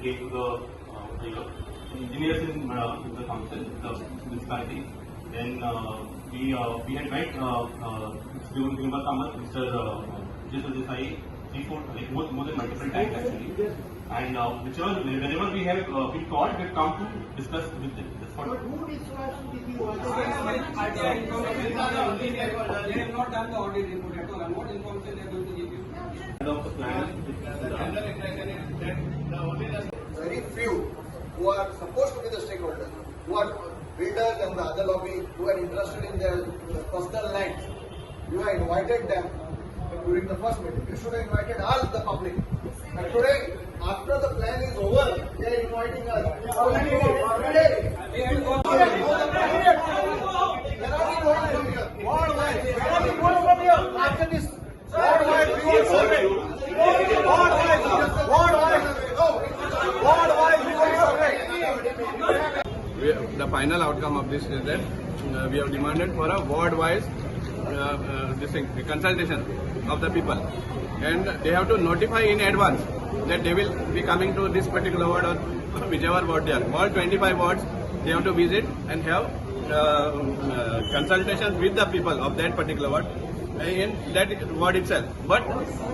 gave to the engineers in the council, the municipality. Then we had met during the summer, Mr. Vijay Desai, like more than multiple times actually. And whenever we have been called, we have come to discuss with them. But who discussed with you? They have not done the audit report at all. And what information they are going to give you? Very few who are supposed to be the stakeholders, who are builders and the other lobby, who are interested in their personal lands. You have invited them during the first meeting. You should have invited all the public. And today, after the plan is over, they are inviting us. After this, the final outcome of this is that we have demanded for a ward-wise consultation of the people, and they have to notify in advance that they will be coming to this particular ward or whichever ward they are. All 25 wards they have to visit and have consultation with the people of that particular ward in that ward itself. But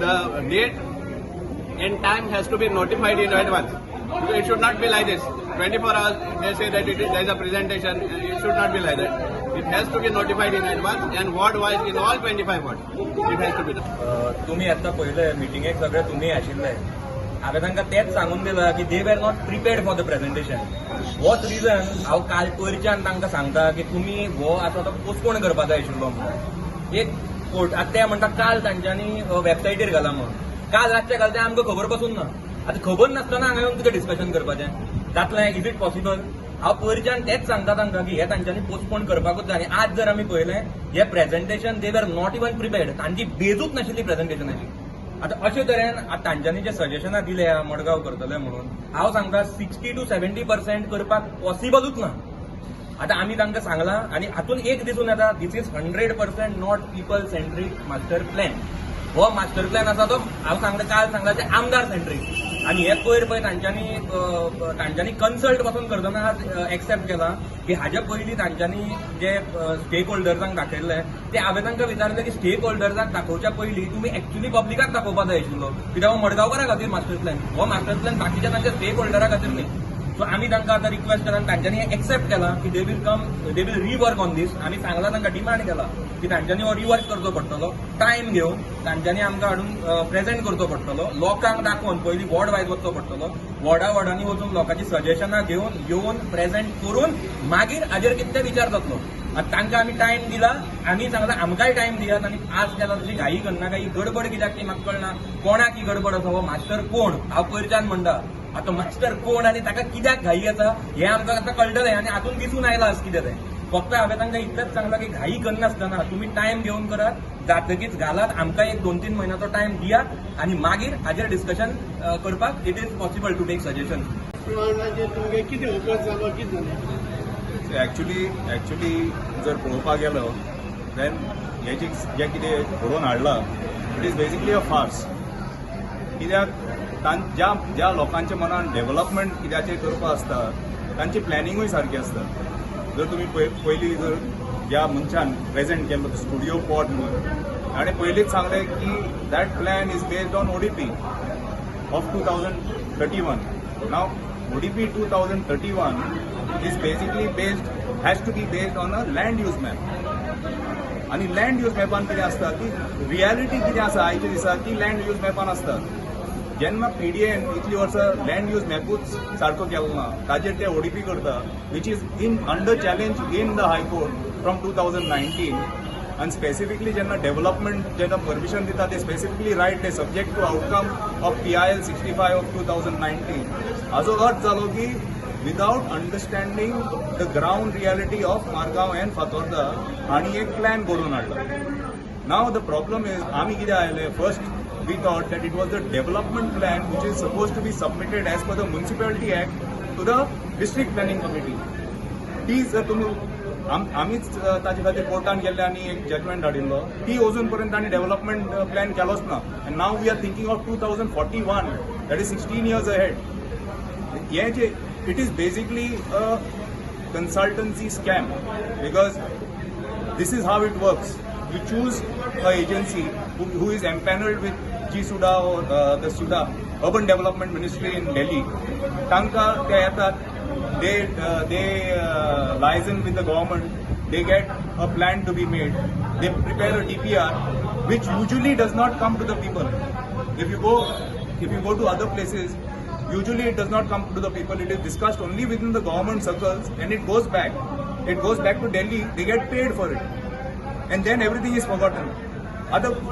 the date and time has to be notified in advance. It should not be like this. 24 hours they say that there is a presentation. It should not be like that. It has to be notified in advance and ward-wise in all 25 wards. It has to be done. तुम्ही आता पहिले मिटिंगेक सगळे तुम्ही आशिल्ले. हांवें तांकां तेंच सांगून दिलां की they were not prepared for the presentation. होच रिजन हांव काल पयरच्यान तांकां सांगता की तुमी हो आसा तो पोस्टपोन करपा जाय आशिल्लो म्हणून. एक कोर्ट आतां ते म्हणटा काल तांच्यांनी वेबसायटीर घाला म्हणून. काल रातचे घाल तें आमकां खबर पासून ना. आतां खबर नासतना हांगा येवन कितें डिस्कशन करपाचें जातलें? Is it possible? हांव पयरच्यान तेच सांगता तांकां की हे तांच्यांनी पोस्टपोन करपाकूच जाय. आनी आज जर आमी पळयलें हे presentation they were not even prepared. तांची बेजूच नाशिल्ली प्रेझेंटेशनाची. आता अशे तरेन तांच्यांनी जे सजेशनां दिल्या मडगांव करतले म्हणून हांव सांगता 60 to 70% करपाक पॉसिबलूच ना. आता आमी तांकां सांगलां आनी हातून एक दिसून येता this is 100% not people centric master plan. हो मास्टर प्लॅन आसा तो हांव सांगता काल सांगला ते आमदार सेंट्रीक. आनी हे पयर पळय तांच्यांनी कन्सल्ट पासून करतना एक्सेप्ट केला की हाजे पयलीं तांच्यांनी जे स्टेक होल्डर्सांक दाखयल्ले ते हांवें तांकां विचारलें की स्टेक होल्डर्सांक दाखोवच्या पयलीं तुमी एक्चुअली पब्लिकाक दाखोवपाक जाय आशिल्लो. कित्याक हो मडगांवकारां खातीर मास्टर प्लॅन. हो मास्टर प्लॅन बाकीच्या तांच्या स्टेक होल्डरा खातीर न्ही. सो आमी तांकां आतां रिक्वेस्ट केला तांच्यांनी एक्सेप्ट केला की दे वील रिवर्क ऑन दीस. आमी सांगला तांकां डिमांड केला की तांच्यांनी हो रिवर्क करचो पडटलो. टायम घेवन तांच्यांनी आमकां हाडून प्रेझेंट करचो पडटलो. लोकांक दाखोवन पयलीं वॉर्ड वायज वचचो पडटलो. वॉर्डांनी वचून लोकांची सजेशनां घेवन येवन प्रेझेंट करून मागीर हाजेर कितें तें विचार जातलो. आतां तांकां आमी टायम दिला. आमी सांगला आमकांय टायम दियात आनी आज केला तशी घाई करनाका. ही गडबड कित्याक ती म्हाका कळना. कोणाक ही गडबड आसा? हो मास्टर कोण? हांव पयरच्यान म्हणटा आतां मास्टर कोण आनी ताका कित्याक घाई आसा हें आमकां आतां कळटलें आनी हातून दिसून आयलां आज कितें तें. फक्त हांवें तांकां इतलेंच सांगलां की घाई करनासतना तुमी टायम घेवन करात. जातकीच घालात. आमकां एक 2-3 म्हयन्याचो टायम दियात आनी मागीर हाजेर डिस्कशन करपाक it is possible to take suggestion. Actually जर पळोवपाक गेलो देन हे जे कितें घडोवन हाडलां it is basically a farce. कित्याक ज्या लोकांच्या मनान डेव्हलपमेंट कित्याचेर करपा आसता तांची प्लॅनिंगूय सारकी आसता. जर तुमी पयलीं जर ज्या मनशान प्रेझेंट केल्लो स्टुडिओ पॉट म्हणून ताणें पयलींच सांगलें की that plan is based on ODP of 2031. Now ODP 2031 is basically has to be based on a land use map. आणि लँड यूज मॅपान कितें आसता की रियालिटी कितें आसा आयच्या दिसा ती लँड यूज मॅपान आसता. जेन्ना PDAन इतली वर्सां लँड यूज मॅपूच सारको केलो ना ताजेर ते ODP करता which is under challenge in the high court from 2019. आणि स्पेसिफिकली जेन्ना डेव्हलपमेंट जेन्ना परमिशन दिता ते स्पेसिफिकली रायट ते subject to outcome of PIL 65 of 2019. हाचो अर्थ जालो की without understanding the ground reality of Margao and Fatorda हांणी एक प्लॅन करून हाडला. नाव द प्रॉब्लम इज आमी कितें आयले first we thought that it was the development plan which is supposed to be submitted as per the Municipality Act to the District Planning Committee. ती जर तुम्ही आमीच ताजे खातीर कोर्टान गेल्ले आनी एक जजमेंट हाडिल्लो ती अजून पर्यंत तांणी डेव्हलपमेंट प्लॅन केलोच ना. And now we are thinking of 2041 that is 16 years ahead. it is basically a consultancy scam, because this is how it works. You choose an agency who is empaneled with G-SUDA or the SUDA, Urban Development Ministry in Delhi. Tanka te yetat, they liaison with the government, they get a plan to be made, they prepare a DPR, which usually does not come to the people. If you go to other places, usually it does not come to the people. It is discussed only within the government circles, and it goes back. It goes back to Delhi. They get paid for it, and then everything is forgotten.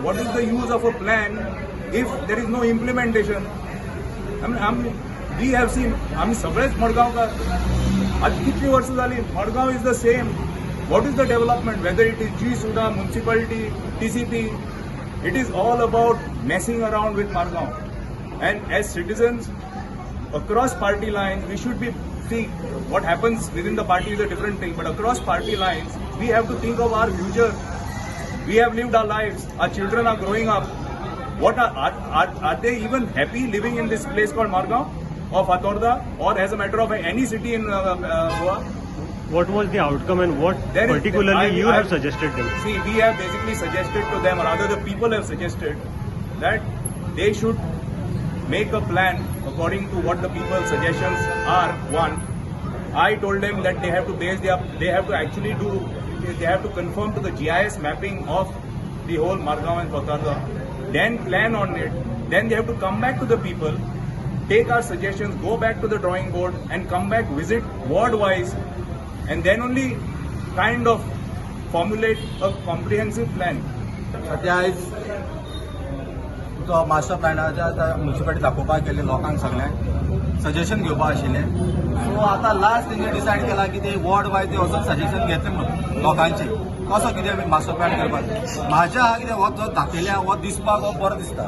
What is the use of a plan if there is no implementation? We have seen. सगळेच मडगावकर. आज कितली वर्ष झाली? Madgaon is the same. What is the development? Whether it is G-SUDA, municipality, TCP, it is all about messing around with Madgaon. And as citizens, across party lines, we should be see what happens within the party is a different thing. But across party lines, we have to think of our future. We have lived our lives. Our children are growing up. What are they even happy living in this place called Madgaon or Fatorda or as a matter of any city in Goa? What was the outcome and what particularly you have suggested them? See, we have basically suggested to them, or rather the people have suggested, that they should make a plan according to what the people's suggestions are. One, I told them that they have to confirm to the GIS mapping of the whole Madgaon and Fatorda, then plan on it, then they have to come back to the people, take our suggestions, go back to the drawing board and come back, visit ward-wise, and then only kind of formulate a comprehensive plan. सध्या आयज तो master प्लॅनाच्या municipality दाखोवपाक गेले लोकांक सगळ्यांक suggestion घेवपाक आशिल्लें. So आतां लास्ट तेंगे डिसायड केला की ते वॉर्ड वायज ते वचून सजेशन घेतले म्हणून लोकांचे कसो कितें मास्टर प्लॅन करपाक. म्हाज्या हा कितें हो जो दाखयल्या हो दिसपाक हो बरो दिसता,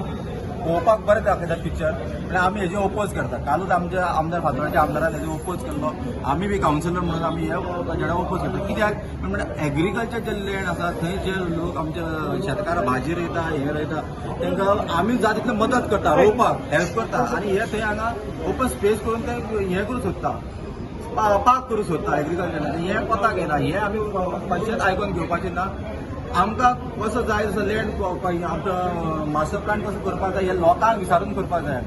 पळोवपाक बरें दाखयता पिक्चर, आनी आमी हेजे ओपोज करता. कालूच आमच्या आमदार फातोर्ड्याच्या आमदारान हेजे ओपोज केल्लो. आमी बी कावन्सिलर म्हणून आमी हे बजेटाक ओपोज करता. कित्याक म्हणजे एग्रीकल्चर जे लँड आसा थंय जे लोक आमचे शेतकार भाजी रोयता हे रोयता तांकां आमी जाता तितली मदत करता, रोवपाक हेल्प करता. आनी हे थंय हांगा ओपन स्पेस करून ते हें करूंक सोदता, पाक करूंक सोदता एग्रीकल्चर. हें कोताक येना, हें आमी कशेंच आयकून घेवपाचें ना. आमकां कसो जाय तसो लँड आमचो मास्टर प्लॅन कसो करपाक जाय हे लोकांक विचारून करपाक जाय.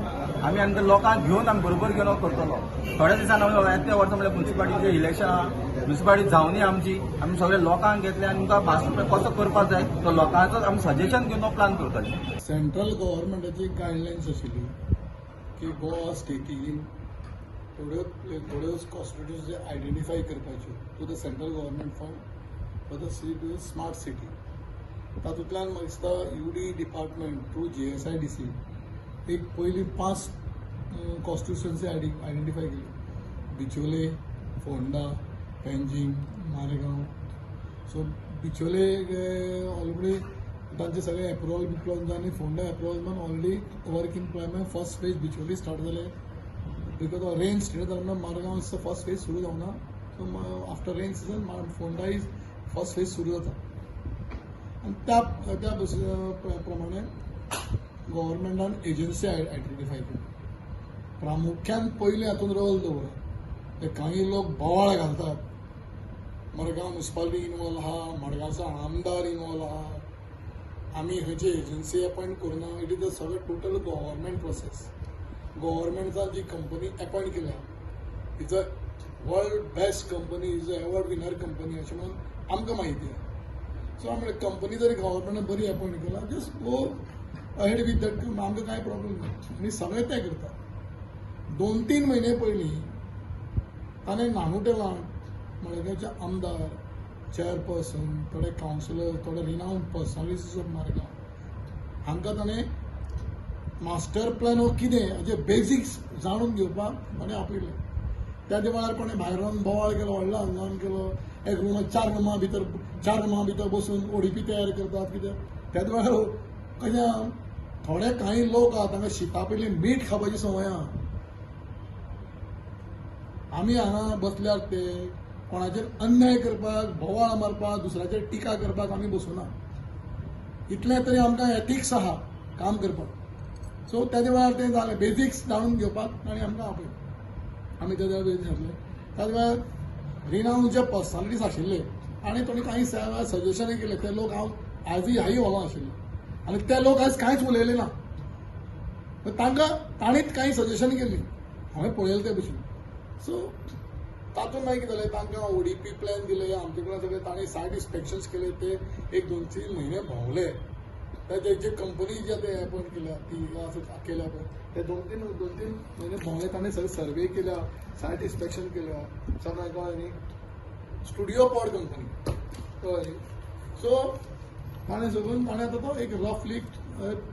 आमी आनी ते लोकांक घेवन आमी बरोबर गेलो करतलो. थोड्या दिसान आमी येत्या वर्सा म्हणल्यार म्युनिसिपालिटीचें इलेक्शन आहा, म्युनिसिपालिटी जावनी आमची, आमी सगळे लोकांक घेतले आनी तुमकां मास्टर प्लॅन कसो करपाक जाय तो लोकांचो आमी सजेशन घेवन प्लॅन करतले. सेंट्रल गव्हर्मेंटाची गायडलायन्स आशिल्ली की गोवा स्टेटीन थोड्योच कॉन्स्टिट्युन्सी आयडेंटिफाय करपाच्यो to the central government fund for the smart city. तातूंतल्यान म्हाका दिसता UD डिपार्टमेंट थ्रू GSIDC एक पयली 5 कॉन्स्टिट्युन्सी आयडेंटिफाय केली. बिचोले, फोंडा, पेंजीम, मारेगांव. सो बिचोले ऑलरेडी तांचे सगळे एप्रुवल बिप्रुवल जावन फोंडा एप्रुवल जावन already work in progress first phase Bicholim start जाले. बिकॉज ऑफ रेन स्टेट जावना मारगांव इज फर्स्ट फेज सुरू जावना. So after rain season Ponda is first phase सुरू जाता. आनी त्या प्रमाणे गव्हर्मेंटान एजन्सी आयडेंटिफाय केली. प्रामुख्यान पयलीं हातूंत रोल दवर. ते काही लोक बोवाळ घालतात. मडगांव म्युनिसिपालिटी इनवॉल्व आहा, मडगांवचो आमदार इनवॉल्व आहा, आमी खंयची एजन्सी अपॉयंट करुना. इट इज द सगळें टोटल गव्हर्मेंट प्रोसेस. गव्हर्मेंटान जी कंपनी अपॉयंट केल्या is a world best company, is a award winner company अशें म्हणून आमकां म्हायती आहा. सो आमी कंपनी जरी गव्हर्मेंटान बरी अपॉयंट केला just go ahead with that, आमकां कांय प्रॉब्लेम ना. आनी सगळें तें करता. 2-3 म्हयने पयलीं ताणें नानुटेलान मडगांवचे आमदार, चेअरपर्सन, थोडे कावन्सिलर, थोडे रिनाउंड पर्सनॅलिटीज ऑफ मडगांव हांकां ताणें मास्टर प्लॅन हो कितें हाचे बेजिक्स जाणून घेवपाक ताणें आपयलें. त्या वेळार कोणें भायरून बोवाळ केलो, व्हडलो आंदोलन केलो. एक रूम 4 रुमा भितर बसून ODP तयार करतात कितें. त्याच वेळार कशें थोडे काही लोक आहा तांकां शिता पयलीं मीठ खावपाची संवय आहा. आमी हांगा बसल्यार ते कोणाचेर अन्याय करपाक, बोवाळ मारपाक, दुसऱ्याचेर टिका करपाक आमी बसूना. इतलें तरी आमकां एथिक्स आहा काम करपाक. सो त्याच वेळार तें जालें बेजिक्स जाणून घेवपाक आनी आमकां आपयलें. आमी त्या वेळार घातले त्याच वेळार रिनाऊंड जे पर्सनालिटीज आशिल्ले आनी ताणी काही सजेशनय केले ते लोक हांव आजूय ह्याय हॉलांत आशिल्ले आनी ते लोक आयज कांयच उलयले ना तांकां ताणीच काही सजेशन केली हांवें पळयलें ते भशेन सो तातूंत मागीर कितें जालें तांकां ओडीपी प्लॅन दिले आमचे कडेन सगळे तांणी सायट इन्स्पेक्शन्स केले ते एक 2-3 म्हयने भोंवले जे कंपनी जे ते अपॉयंट केल्या ती केल्या पळय ते 2-3 म्हयने भोंवले ताणें सगळे सर्वे केल्या सायट इन्स्पेक्शन केल्या सगळ्यांक कळ्ळें न्ही स्टुडिओ पॉड कंपनी कळ्ळें न्ही सो ताणें सगळून ताणें आतां तो एक रफली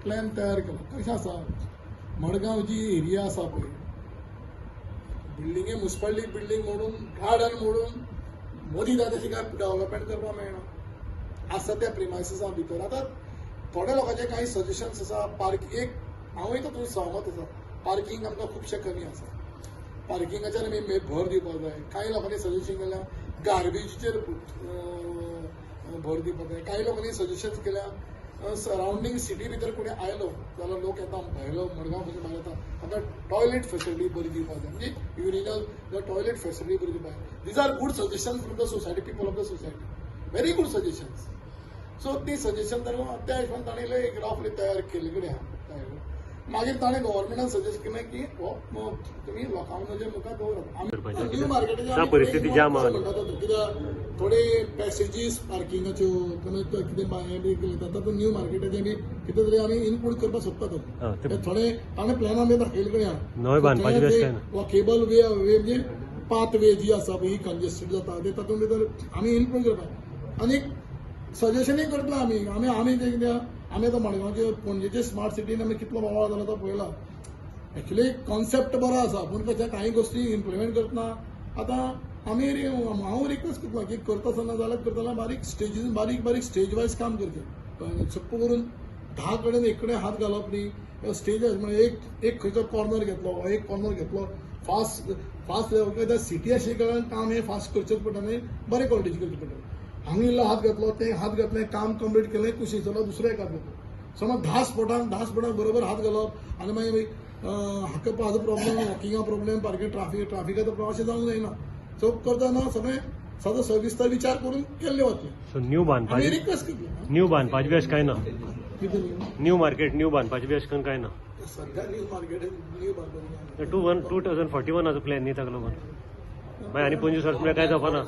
प्लॅन तयार केला कशें आसा मडगांव जी एरिया आसा पळय बिल्डिंगे मुन्सिपालिटी बिल्डींग मोडून गार्डन मोडून मोदी जाता तशी काय डेव्हलपमेंट करपाक मेळना आसा त्या प्रिमायसिसा भितर आतां थोड्या लोकांचे काही सजेशन्स आसा एक हांवूय तातूंत सहमत आसा पार्किंग आमकां खुबशें कमी आसा पार्किंगाचेर आमी भर दिवपाक जाय काही लोकांनी सजेशन केल्या गार्बेजीचेर भर दिवपाक जाय काही लोकांनी सजेशन केल्या सरावंडींग सिटी भितर कोणी आयलो जाल्यार लोक येता भायलो मडगांव खंयचे भायर येता तांकां टॉयलेट फेसिलिटी बरी दिवपाक जाय म्हणजे युरिनल टॉयलेट फेसिलिटी बरी दिवपाक जाय these are good suggestions from the society people of the society very good suggestions so ती सजेशन त्या हिशोबान ताणें एक रफली तयार केले कडेन आहा मागीर ताणें गव्हर्मेंटान सजेस्ट केलें की हो तुमी लोकांक म्हणजे मुखार दवरप न्यू मार्केटाच्या परिस्थिती जाम कित्याक थोडे पॅसेजीस पार्किंगाच्यो कितें हें बी केले तातूंत न्यू मार्केटाचे बी कितें तरी आमी इनक्लूड करपाक सोदतात थोडे ताणें प्लॅनान बी दाखयले कडेन आहा वॉकेबल वे म्हणजे पाथ वे जी आसा पळय ही कंजेस्टेड जाता ते तातूंत भितर आमी इनक्लूड करतात आनी सजेशनय करतलो आमी ते कित्याक आमी आतां मडगांवचे पणजेचे स्मार्ट सिटीन आमी कितलो वावर जालो तो पळयला एक्चुली कॉन्सेप्ट बरो आसा पूण त्याच्या काही गोष्टी इम्प्लिमेंट करतना आतां हांव रिक्वेस्ट करतलो की करता आसतना जाल्यार करतना बारीक स्टेज वायज काम करचें चप्प करून 10 कडेन एक कडेन हात घालप न्ही स्टेज वायज म्हणजे एक खंयचो कॉर्नर घेतलो फास्ट लेवल सिटी आशिल्ल्या कारणान काम हें फास्ट करचेंच पडटा आनी बरे क्वॉलिटीचें करचें पडटा हांगा इल्लो हात घातलो ते हात घातले काम कंप्लीट केलें कुशी जाल्यार दुसरो एक हात घेतलो समज 10 स्पॉटांक बरोबर हात घालप आनी मागीर हाका प्रॉब्लेम वॉकिंगा प्रॉब्लेम ट्राफिकाचो प्रॉब्लेम अशें जावंक जायना सो करतना सगळें सगळं सविस्तर विचार करून केल्ले वतले सो न्यू बांदपाची रिक्वेस्ट केली न्यू बांदपाची वेश काय ना कितें न्यू मार्केट न्यू बांदपाची वेश करून काय ना सध्या न्यू मार्केट न्यू बांदपाची 2041 प्लॅन न्ही ताका लागून मागीर आनी 25 वर्स म्हळ्यार काय जावपाना